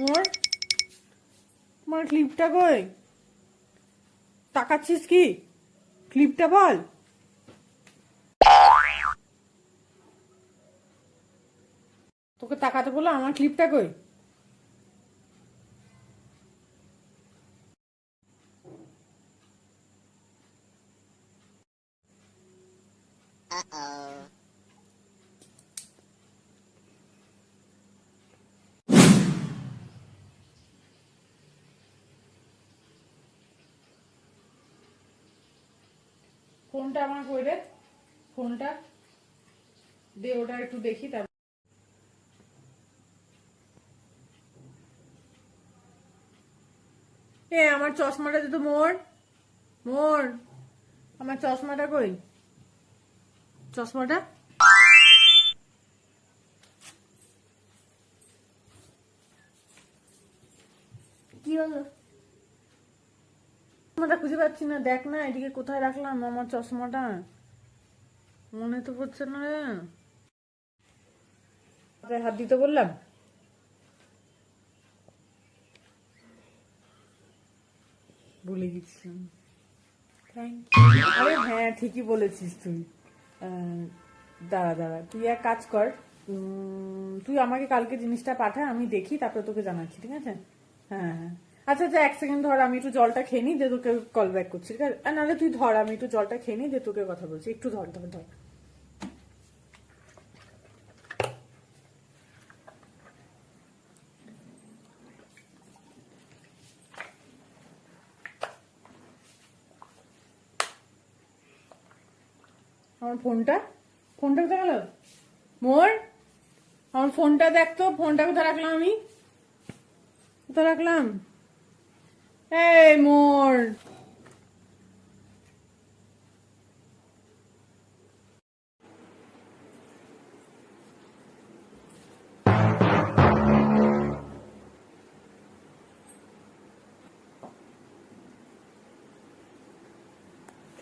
মোর তোমার ক্লিপটা কই? তাকাচ্ছিস কি? ক্লিপটা বল। তোকে তাকাতে বললো, আমার ক্লিপটা কই? ফোনটা আমার কই রে? ফোনটা দে, ওটা একটু দেখি। তার আমার চশমাটা দে তো মোর। মোর আমার চশমাটা কই? চশমাটা কি হলো? চশমাটা খুঁজে পাচ্ছি না, দেখ না এদিকে কোথায় রাখলাম আমার চশমাটা। মনে তো পড়ছে না রে। মাথায় হাত দিতে বললাম। ভুলে গেছিলাম। Thank you. আরে হ্যাঁ, ঠিকই বলেছিস তুই। দাঁড়া দাঁড়া, তুই এক কাজ কর। তুই আমাকে কালকে জিনিসটা পাঠা, আমি দেখি, তারপরে তোকে জানাচ্ছি, ঠিক আছে? হ্যাঁ হ্যাঁ। আচ্ছা আচ্ছা, এক সেকেন্ড ধর, আমি একটু জলটা খেয়ে নিই, যে তোকে কল ব্যাক করছি, ঠিক আছে? নাহলে তুই ধর, আমি একটু জলটা খেয়ে নিই, যে তোকে কথা বলছি, একটু ধর ধর ধর। আমার ফোনটা, ফোনটা কোথায় গেল? মোর আমার ফোনটা দেখ তো, ফোনটা কোথায় রাখলাম আমি? কোথায় রাখলাম? এই মোর,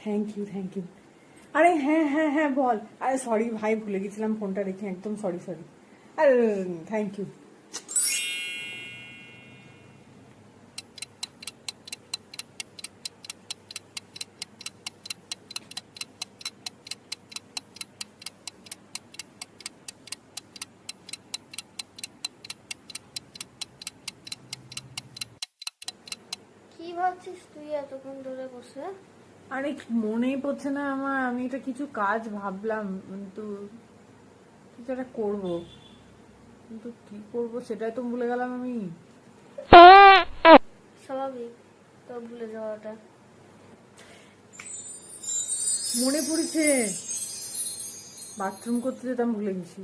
থ্যাংক ইউ থ্যাংক ইউ। আরে হ্যাঁ হ্যাঁ হ্যাঁ বল। আরে সরি ভাই, ভুলে গেছিলাম ফোনটা রেখে, একদম সরি সরি। আরে থ্যাংক ইউ। কি ভাবছিস তুই এতক্ষণ ধরে বসে? আরে মনেই পড়ছে না আমার, আমি এটা কিছু কাজ ভাবলাম, কিন্তু কিছু একটা করবো, কিন্তু কি করবো সেটাই তো ভুলে গেলাম আমি। স্বাভাবিক তো ভুলে যাওয়াটা। মনে পড়েছে, বাথরুম করতে যেতাম, ভুলে গেছি।